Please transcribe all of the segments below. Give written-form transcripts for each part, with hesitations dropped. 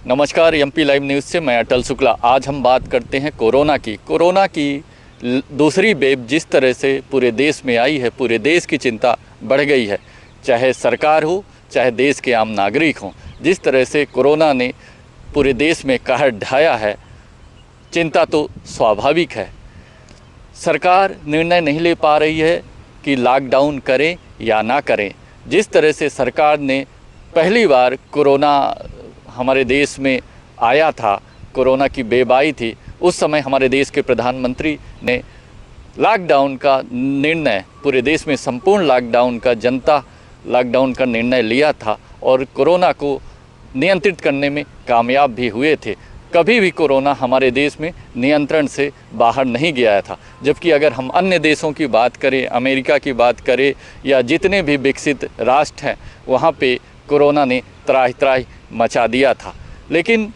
नमस्कार, MP live news से मैं अटल शुक्ला। आज हम बात करते हैं कोरोना की दूसरी वेव जिस तरह से पूरे देश में आई है, पूरे देश की चिंता बढ़ गई है। चाहे सरकार हो, चाहे देश के आम नागरिक हों, जिस तरह से कोरोना ने पूरे देश में कहर ढाया है, चिंता तो स्वाभाविक है। सरकार निर्णय नहीं ले पा रही है कि लॉकडाउन करें या ना करें। जिस तरह से सरकार ने पहली बार कोरोना हमारे देश में आया था, कोरोना की वेव आई थी, उस समय हमारे देश के प्रधानमंत्री ने लॉकडाउन का निर्णय, पूरे देश में संपूर्ण लॉकडाउन का, जनता लॉकडाउन का निर्णय लिया था और कोरोना को नियंत्रित करने में कामयाब भी हुए थे। कभी भी कोरोना हमारे देश में नियंत्रण से बाहर नहीं गया था। जबकि अगर हम अन्य देशों की बात करें, अमेरिका की बात करें या जितने भी विकसित राष्ट्र हैं, वहाँ पे कोरोना ने त्राहि त्राहि मचा दिया था। लेकिन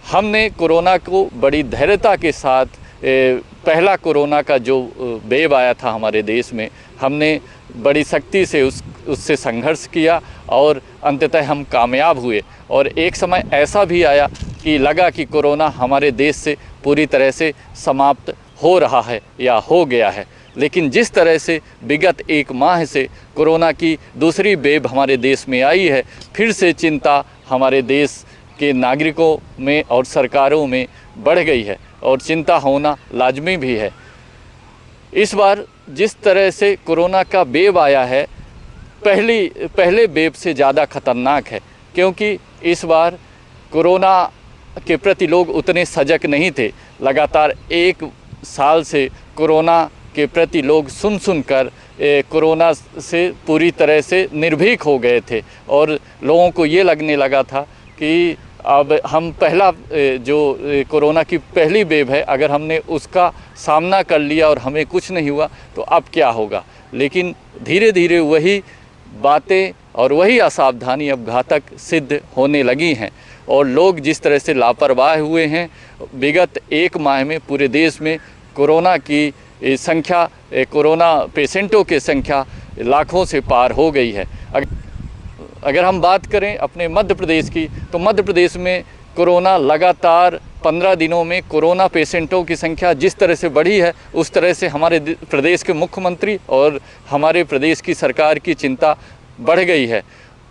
हमने कोरोना को बड़ी धैर्यता के साथ, पहला कोरोना का जो वेव आया था हमारे देश में, हमने बड़ी सख्ती से उससे संघर्ष किया और अंततः हम कामयाब हुए। और एक समय ऐसा भी आया कि लगा कि कोरोना हमारे देश से पूरी तरह से समाप्त हो रहा है या हो गया है। लेकिन जिस तरह से विगत एक माह से कोरोना की दूसरी वेव हमारे देश में आई है, फिर से चिंता हमारे देश के नागरिकों में और सरकारों में बढ़ गई है और चिंता होना लाजमी भी है। इस बार जिस तरह से कोरोना का वेव आया है, पहले वेव से ज़्यादा खतरनाक है, क्योंकि इस बार कोरोना के प्रति लोग उतने सजग नहीं थे। लगातार एक साल से कोरोना के प्रति लोग सुन कर कोरोना से पूरी तरह से निर्भीक हो गए थे और लोगों को ये लगने लगा था कि अब हम जो कोरोना की पहली वेव है, अगर हमने उसका सामना कर लिया और हमें कुछ नहीं हुआ तो अब क्या होगा। लेकिन धीरे धीरे वही बातें और वही असावधानी अब घातक सिद्ध होने लगी हैं और लोग जिस तरह से लापरवाह हुए हैं, विगत एक माह में पूरे देश में कोरोना की संख्या, कोरोना पेशेंटों की संख्या लाखों से पार हो गई है। अगर हम बात करें अपने मध्य प्रदेश की, तो मध्य प्रदेश में कोरोना लगातार 15 दिनों में कोरोना पेशेंटों की संख्या जिस तरह से बढ़ी है, उस तरह से हमारे प्रदेश के मुख्यमंत्री और हमारे प्रदेश की सरकार की चिंता बढ़ गई है।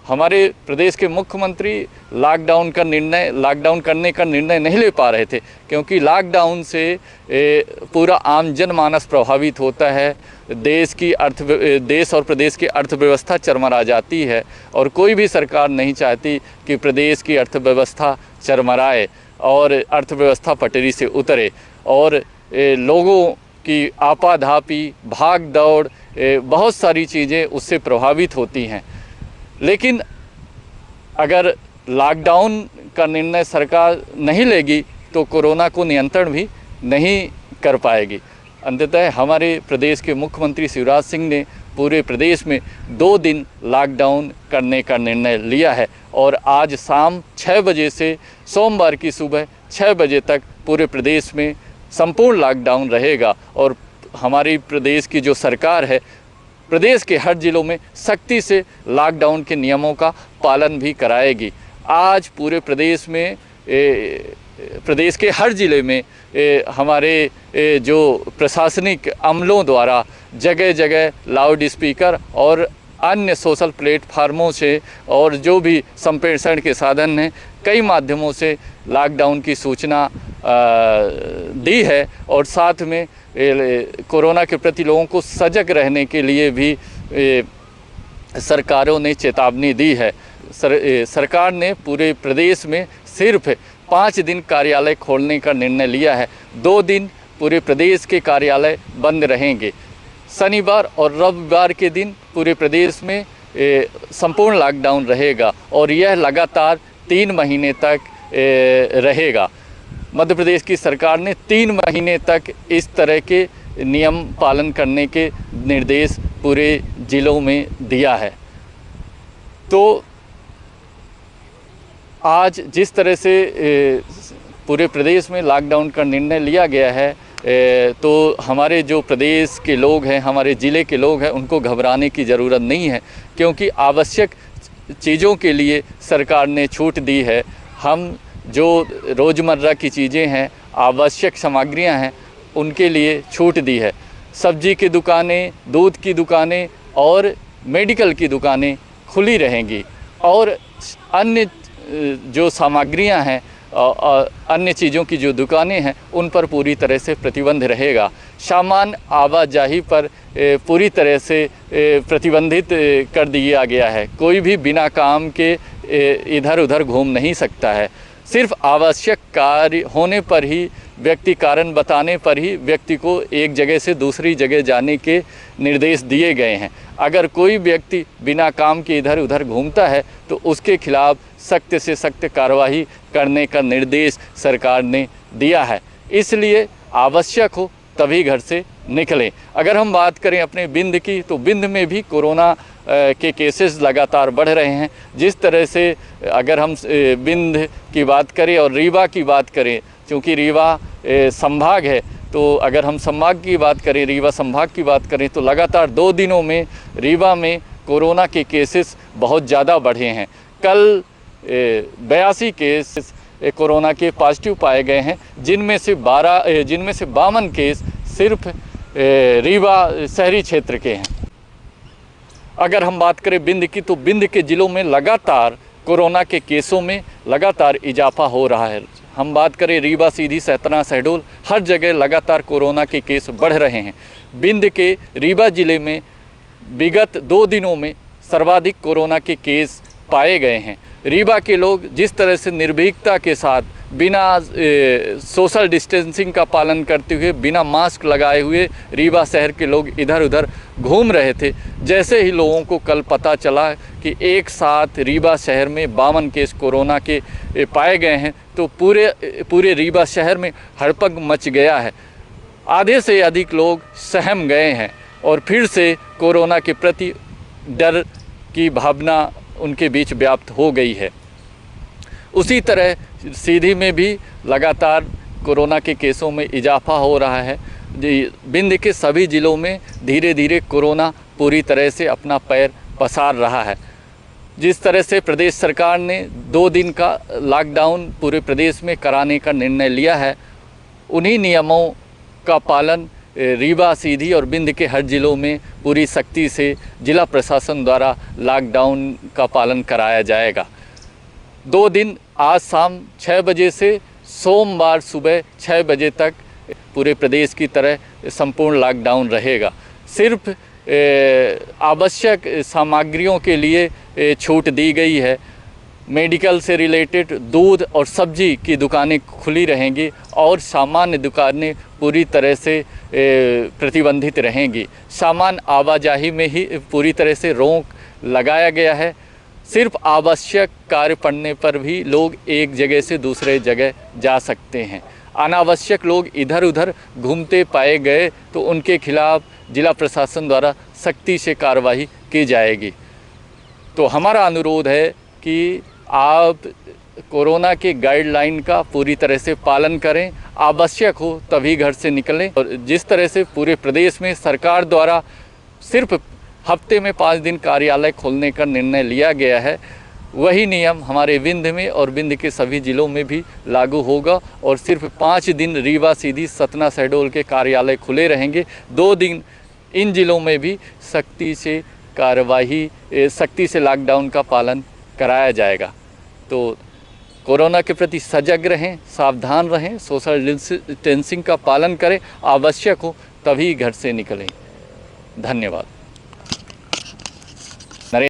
हमारे प्रदेश के मुख्यमंत्री लॉकडाउन करने का निर्णय नहीं ले पा रहे थे, क्योंकि लॉकडाउन से पूरा आम जनमानस प्रभावित होता है। देश और प्रदेश की अर्थव्यवस्था चरमरा जाती है और कोई भी सरकार नहीं चाहती कि प्रदेश की अर्थव्यवस्था चरमराए और अर्थव्यवस्था पटरी से उतरे और लोगों की आपाधापी, भाग दौड़, बहुत सारी चीज़ें उससे प्रभावित होती हैं। लेकिन अगर लॉकडाउन का निर्णय सरकार नहीं लेगी तो कोरोना को नियंत्रण भी नहीं कर पाएगी। अंततः हमारे प्रदेश के मुख्यमंत्री शिवराज सिंह ने पूरे प्रदेश में 2 दिन लॉकडाउन करने का निर्णय लिया है और आज शाम 6 बजे से सोमवार की सुबह 6 बजे तक पूरे प्रदेश में संपूर्ण लॉकडाउन रहेगा और हमारी प्रदेश की जो सरकार है, प्रदेश के हर जिलों में सख्ती से लॉकडाउन के नियमों का पालन भी कराएगी। आज पूरे प्रदेश में, प्रदेश के हर ज़िले में हमारे जो प्रशासनिक अमलों द्वारा जगह जगह लाउड स्पीकर और अन्य सोशल प्लेटफार्मों से और जो भी संप्रेषण के साधन हैं, कई माध्यमों से लॉकडाउन की सूचना दी है और साथ में कोरोना के प्रति लोगों को सजग रहने के लिए भी सरकारों ने चेतावनी दी है। सरकार ने पूरे प्रदेश में सिर्फ 5 दिन कार्यालय खोलने का निर्णय लिया है। 2 दिन पूरे प्रदेश के कार्यालय बंद रहेंगे। शनिवार और रविवार के दिन पूरे प्रदेश में संपूर्ण लॉकडाउन रहेगा और यह लगातार 3 महीने तक रहेगा। मध्य प्रदेश की सरकार ने 3 महीने तक इस तरह के नियम पालन करने के निर्देश पूरे ज़िलों में दिया है। तो आज जिस तरह से पूरे प्रदेश में लॉकडाउन का निर्णय लिया गया है, तो हमारे जो प्रदेश के लोग हैं, हमारे ज़िले के लोग हैं, उनको घबराने की ज़रूरत नहीं है, क्योंकि आवश्यक चीज़ों के लिए सरकार ने छूट दी है। हम जो रोज़मर्रा की चीज़ें हैं, आवश्यक सामग्रियां हैं, उनके लिए छूट दी है। सब्जी की दुकानें, दूध की दुकानें और मेडिकल की दुकानें खुली रहेंगी और अन्य जो सामग्रियां हैं, अन्य चीज़ों की जो दुकानें हैं, उन पर पूरी तरह से प्रतिबंध रहेगा। सामान आवाजाही पर पूरी तरह से प्रतिबंधित कर दिया गया है। कोई भी बिना काम के इधर उधर घूम नहीं सकता है। सिर्फ आवश्यक कार्य होने पर ही, व्यक्ति कारण बताने पर ही व्यक्ति को एक जगह से दूसरी जगह जाने के निर्देश दिए गए हैं। अगर कोई व्यक्ति बिना काम के इधर उधर घूमता है तो उसके खिलाफ सख्त से सख्त कार्रवाई करने का निर्देश सरकार ने दिया है। इसलिए आवश्यक हो तभी घर से निकलें। अगर हम बात करें अपने बिंद की, तो बिंद में भी कोरोना के केसेस लगातार बढ़ रहे हैं। जिस तरह से अगर हम बिंद की बात करें और रीवा की बात करें, क्योंकि रीवा संभाग है, तो अगर हम संभाग की बात करें, रीवा संभाग की बात करें, तो लगातार 2 दिनों में रीवा में कोरोना के केसेस बहुत ज़्यादा बढ़े हैं। कल 82 केस कोरोना के पॉजिटिव पाए गए हैं, जिनमें से 52 केस सिर्फ रीवा शहरी क्षेत्र के हैं। अगर हम बात करें बिंद की, तो बिंद के ज़िलों में लगातार कोरोना के केसों में लगातार इजाफा हो रहा है। हम बात करें रीवा, सीधी, सतना, शहडोल, हर जगह लगातार कोरोना के केस बढ़ रहे हैं। बिंद के रीवा ज़िले में विगत 2 दिनों में सर्वाधिक कोरोना के केस पाए गए हैं। रीवा के लोग जिस तरह से निर्भीकता के साथ, बिना सोशल डिस्टेंसिंग का पालन करते हुए, बिना मास्क लगाए हुए रीवा शहर के लोग इधर उधर घूम रहे थे, जैसे ही लोगों को कल पता चला कि एक साथ रीवा शहर में 52 केस कोरोना के पाए गए हैं, तो पूरे रीवा शहर में हड़कंप मच गया है। आधे से अधिक लोग सहम गए हैं और फिर से कोरोना के प्रति डर की भावना उनके बीच व्याप्त हो गई है। उसी तरह सीधी में भी लगातार कोरोना के केसों में इजाफा हो रहा है। बिंद के सभी ज़िलों में धीरे धीरे कोरोना पूरी तरह से अपना पैर पसार रहा है। जिस तरह से प्रदेश सरकार ने 2 दिन का लॉकडाउन पूरे प्रदेश में कराने का निर्णय लिया है, उन्हीं नियमों का पालन रीवा, सीधी और बिंद के हर ज़िलों में पूरी सख्ती से जिला प्रशासन द्वारा लॉकडाउन का पालन कराया जाएगा। 2 दिन आज शाम 6 बजे से सोमवार सुबह 6 बजे तक पूरे प्रदेश की तरह संपूर्ण लॉकडाउन रहेगा। सिर्फ आवश्यक सामग्रियों के लिए छूट दी गई है। मेडिकल से रिलेटेड दूध और सब्जी की दुकानें खुली रहेंगी और सामान्य दुकानें पूरी तरह से प्रतिबंधित रहेंगी। सामान आवाजाही में ही पूरी तरह से रोक लगाया गया है। सिर्फ आवश्यक कार्य पड़ने पर भी लोग एक जगह से दूसरे जगह जा सकते हैं। अनावश्यक लोग इधर उधर घूमते पाए गए तो उनके खिलाफ जिला प्रशासन द्वारा सख्ती से कार्रवाई की जाएगी। तो हमारा अनुरोध है कि आप कोरोना के गाइडलाइन का पूरी तरह से पालन करें, आवश्यक हो तभी घर से निकलें। और जिस तरह से पूरे प्रदेश में सरकार द्वारा सिर्फ हफ्ते में 5 दिन कार्यालय खोलने का निर्णय लिया गया है, वही नियम हमारे बिंद में और बिंद के सभी ज़िलों में भी लागू होगा और सिर्फ 5 दिन रीवा, सीधी, सतना, शहडोल के कार्यालय खुले रहेंगे। 2 दिन इन ज़िलों में भी सख्ती से लॉकडाउन का पालन कराया जाएगा। तो कोरोना के प्रति सजग रहें, सावधान रहें, सोशल डिस्टेंसिंग का पालन करें, आवश्यक हो तभी घर से निकलें। धन्यवाद।